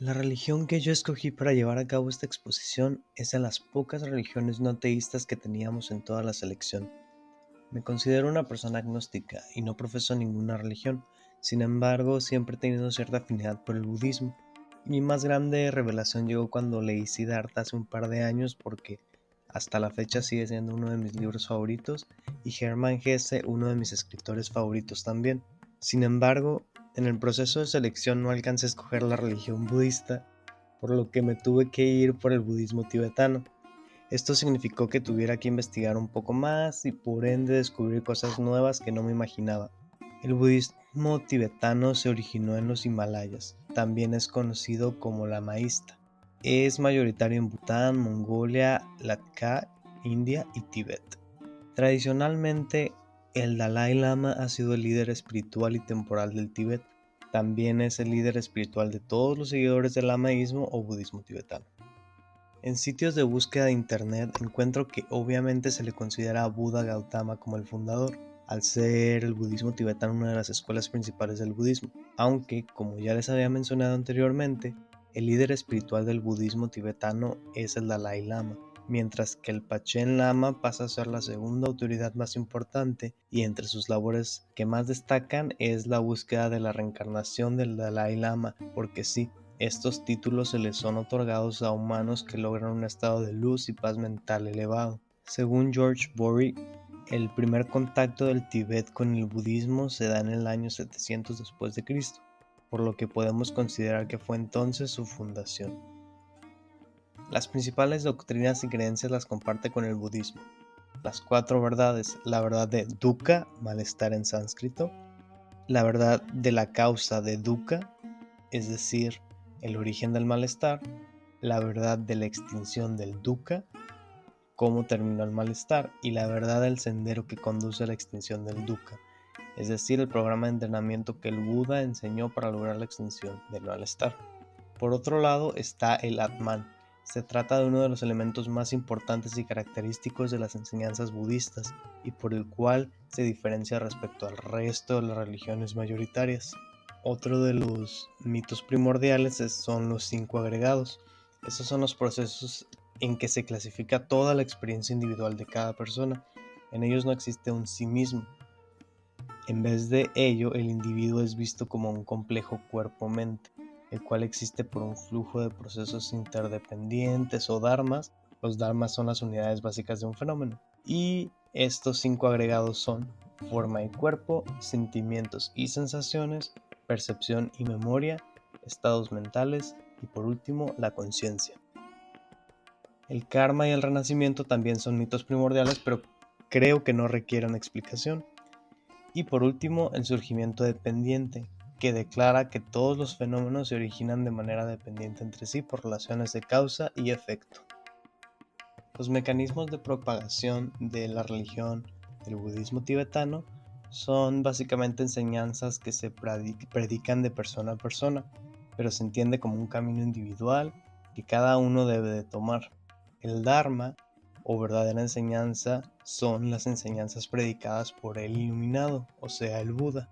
La religión que yo escogí para llevar a cabo esta exposición es de las pocas religiones no teístas que teníamos en toda la selección. Me considero una persona agnóstica y no profeso ninguna religión. Sin embargo, siempre he tenido cierta afinidad por el budismo. Mi más grande revelación llegó cuando leí Siddhartha hace un par de años, porque hasta la fecha sigue siendo uno de mis libros favoritos y Hermann Hesse uno de mis escritores favoritos también. Sin embargo, en el proceso de selección no alcancé a escoger la religión budista, por lo que me tuve que ir por el budismo tibetano. Esto significó que tuviera que investigar un poco más y por ende descubrir cosas nuevas que no me imaginaba. El budismo tibetano se originó en los Himalayas, también es conocido como lamaísta. Es mayoritario en Bután, Mongolia, Latka, India y Tíbet. Tradicionalmente, el Dalai Lama ha sido el líder espiritual y temporal del Tíbet. También es el líder espiritual de todos los seguidores del lamaísmo o budismo tibetano. En sitios de búsqueda de internet encuentro que obviamente se le considera a Buda Gautama como el fundador, al ser el budismo tibetano una de las escuelas principales del budismo, aunque, como ya les había mencionado anteriormente, el líder espiritual del budismo tibetano es el Dalai Lama, mientras que el Panchen Lama pasa a ser la segunda autoridad más importante, y entre sus labores que más destacan es la búsqueda de la reencarnación del Dalai Lama, porque sí, estos títulos se les son otorgados a humanos que logran un estado de luz y paz mental elevado. Según George Borey, el primer contacto del Tíbet con el budismo se da en el año 700 después de Cristo, por lo que podemos considerar que fue entonces su fundación. Las principales doctrinas y creencias las comparte con el budismo. Las cuatro verdades: la verdad de dukkha, malestar en sánscrito; la verdad de la causa de dukkha, es decir, el origen del malestar; la verdad de la extinción del dukkha, cómo terminó el malestar; y la verdad del sendero que conduce a la extinción del dukkha, es decir, el programa de entrenamiento que el Buda enseñó para lograr la extinción del malestar. Por otro lado está el Atman. Se trata de uno de los elementos más importantes y característicos de las enseñanzas budistas y por el cual se diferencia respecto al resto de las religiones mayoritarias. Otro de los mitos primordiales son los 5 agregados. Estos son los procesos en que se clasifica toda la experiencia individual de cada persona. En ellos no existe un sí mismo. En vez de ello, el individuo es visto como un complejo cuerpo-mente, el cual existe por un flujo de procesos interdependientes o dharmas. Los dharmas son las unidades básicas de un fenómeno. Y estos 5 agregados son forma y cuerpo, sentimientos y sensaciones, percepción y memoria, estados mentales y por último la conciencia. El karma y el renacimiento también son mitos primordiales, pero creo que no requieren explicación. Y por último, el surgimiento dependiente, que declara que todos los fenómenos se originan de manera dependiente entre sí por relaciones de causa y efecto. Los mecanismos de propagación de la religión del budismo tibetano son básicamente enseñanzas que se predican de persona a persona, pero se entiende como un camino individual que cada uno debe de tomar. El Dharma, o verdadera enseñanza, son las enseñanzas predicadas por el iluminado, o sea, el Buda.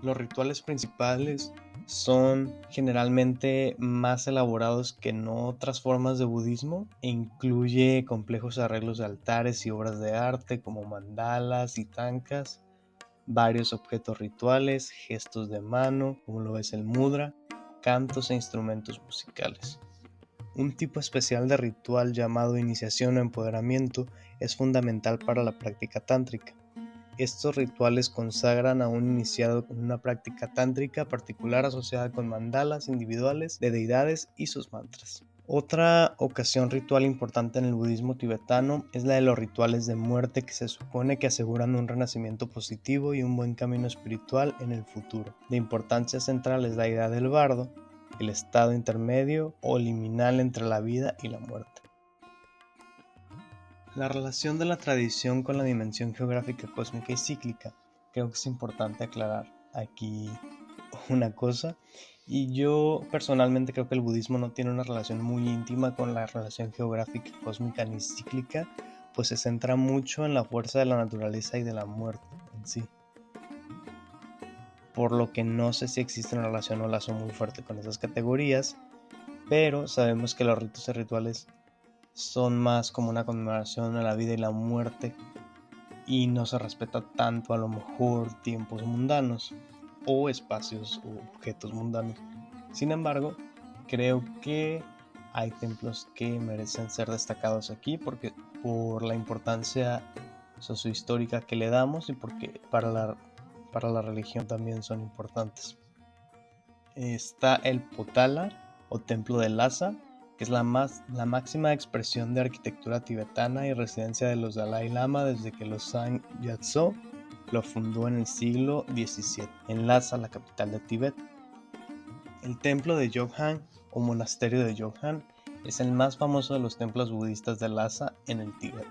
Los rituales principales son generalmente más elaborados que en otras formas de budismo e incluye complejos arreglos de altares y obras de arte como mandalas y tankas, varios objetos rituales, gestos de mano, como lo es el mudra, cantos e instrumentos musicales. Un tipo especial de ritual llamado iniciación o empoderamiento es fundamental para la práctica tántrica. Estos rituales consagran a un iniciado con una práctica tántrica particular asociada con mandalas individuales de deidades y sus mantras. Otra ocasión ritual importante en el budismo tibetano es la de los rituales de muerte, que se supone que aseguran un renacimiento positivo y un buen camino espiritual en el futuro. De importancia central es la idea del bardo, el estado intermedio o liminal entre la vida y la muerte. La relación de la tradición con la dimensión geográfica, cósmica y cíclica. Creo que es importante aclarar aquí una cosa, y yo personalmente creo que el budismo no tiene una relación muy íntima con la relación geográfica, cósmica ni cíclica, pues se centra mucho en la fuerza de la naturaleza y de la muerte en sí. por lo que no sé si existe una relación o lazo muy fuerte con esas categorías, pero sabemos que los ritos y rituales son más como una conmemoración a la vida y la muerte y no se respeta tanto a lo mejor tiempos mundanos o espacios o objetos mundanos. Sin embargo, creo que hay templos que merecen ser destacados aquí porque por la importancia sociohistórica que le damos y porque para la religión también son importantes. Está el Potala o Templo de Lhasa, que es la máxima expresión de arquitectura tibetana y residencia de los Dalai Lama desde que Losang Gyatso lo fundó en el siglo XVII, en Lhasa, la capital de Tíbet. El templo de Yoghan o monasterio de Yoghan es el más famoso de los templos budistas de Lhasa en el Tíbet.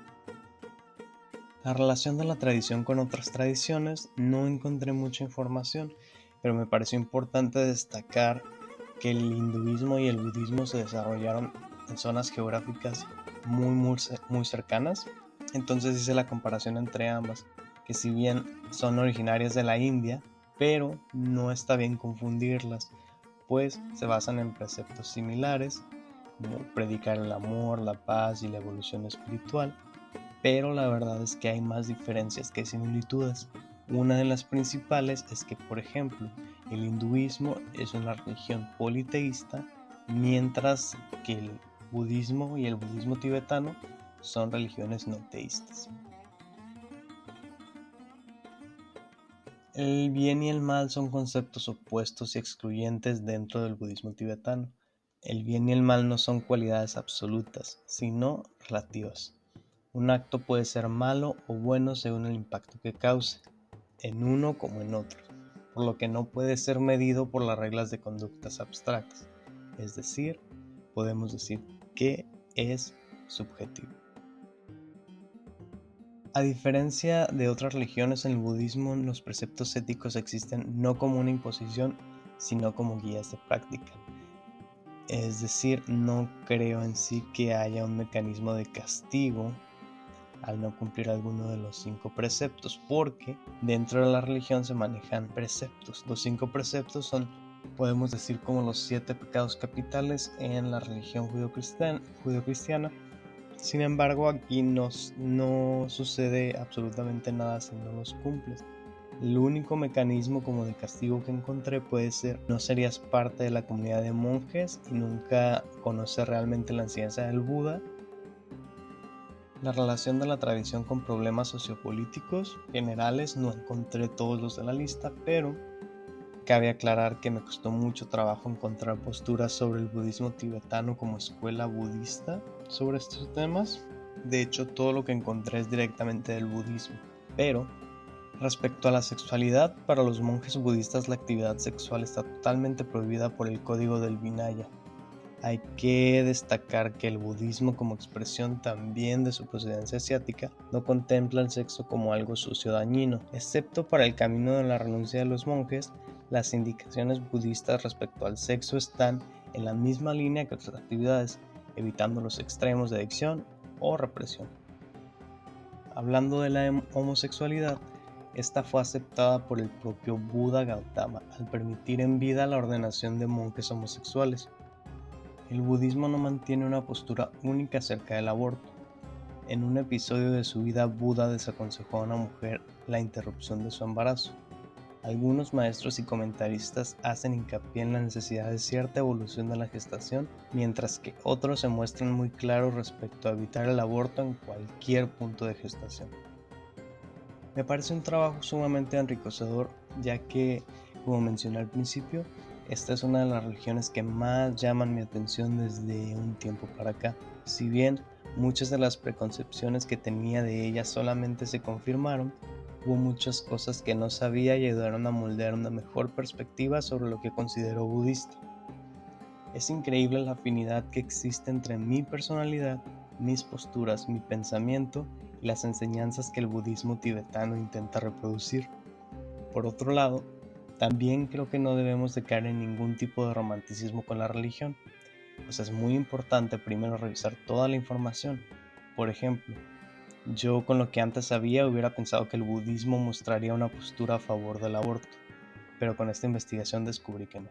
La relación de la tradición con otras tradiciones no encontré mucha información, pero me pareció importante destacar que el hinduismo y el budismo se desarrollaron en zonas geográficas muy cercanas. Entonces hice la comparación entre ambas, que si bien son originarias de la India, pero no está bien confundirlas, pues se basan en preceptos similares, como predicar el amor, la paz y la evolución espiritual, pero la verdad es que hay más diferencias que similitudes. Una de las principales es que, por ejemplo, el hinduismo es una religión politeísta, mientras que el budismo y el budismo tibetano son religiones no teístas. El bien y el mal son conceptos opuestos y excluyentes dentro del budismo tibetano. El bien y el mal no son cualidades absolutas, sino relativas. Un acto puede ser malo o bueno según el impacto que cause, en uno como en otro, por lo que no puede ser medido por las reglas de conductas abstractas. Es decir, podemos decir que es subjetivo. A diferencia de otras religiones, en el budismo los preceptos éticos existen no como una imposición, sino como guías de práctica. Es decir, no creo en sí que haya un mecanismo de castigo al no cumplir alguno de los 5 preceptos, porque dentro de la religión se manejan preceptos. Los 5 preceptos son, podemos decir, como los 7 pecados capitales en la religión judio-cristiana. Sin embargo, aquí no sucede absolutamente nada si no los cumples. El único mecanismo como de castigo que encontré puede ser no serías parte de la comunidad de monjes y nunca conocer realmente la enseñanza del Buda. La relación de la tradición con problemas sociopolíticos generales no encontré todos los de la lista, pero cabe aclarar que me costó mucho trabajo encontrar posturas sobre el budismo tibetano como escuela budista sobre estos temas. De hecho, todo lo que encontré es directamente del budismo. Pero, respecto a la sexualidad, para los monjes budistas la actividad sexual está totalmente prohibida por el código del Vinaya. Hay que destacar que el budismo, como expresión también de su procedencia asiática, no contempla el sexo como algo sucio o dañino, excepto para el camino de la renuncia de los monjes. Las indicaciones budistas respecto al sexo están en la misma línea que otras actividades, evitando los extremos de adicción o represión. Hablando de la homosexualidad, esta fue aceptada por el propio Buda Gautama al permitir en vida la ordenación de monjes homosexuales. El budismo no mantiene una postura única acerca del aborto. En un episodio de su vida, Buda desaconsejó a una mujer la interrupción de su embarazo. Algunos maestros y comentaristas hacen hincapié en la necesidad de cierta evolución de la gestación, mientras que otros se muestran muy claros respecto a evitar el aborto en cualquier punto de gestación. Me parece un trabajo sumamente enriquecedor, ya que, como mencioné al principio, esta es una de las religiones que más llaman mi atención desde un tiempo para acá. Si bien muchas de las preconcepciones que tenía de ella solamente se confirmaron, hubo muchas cosas que no sabía y ayudaron a moldear una mejor perspectiva sobre lo que considero budista. Es increíble la afinidad que existe entre mi personalidad, mis posturas, mi pensamiento y las enseñanzas que el budismo tibetano intenta reproducir. Por otro lado, también creo que no debemos de caer en ningún tipo de romanticismo con la religión, pues es muy importante primero revisar toda la información. Por ejemplo, yo con lo que antes sabía hubiera pensado que el budismo mostraría una postura a favor del aborto, pero con esta investigación descubrí que no.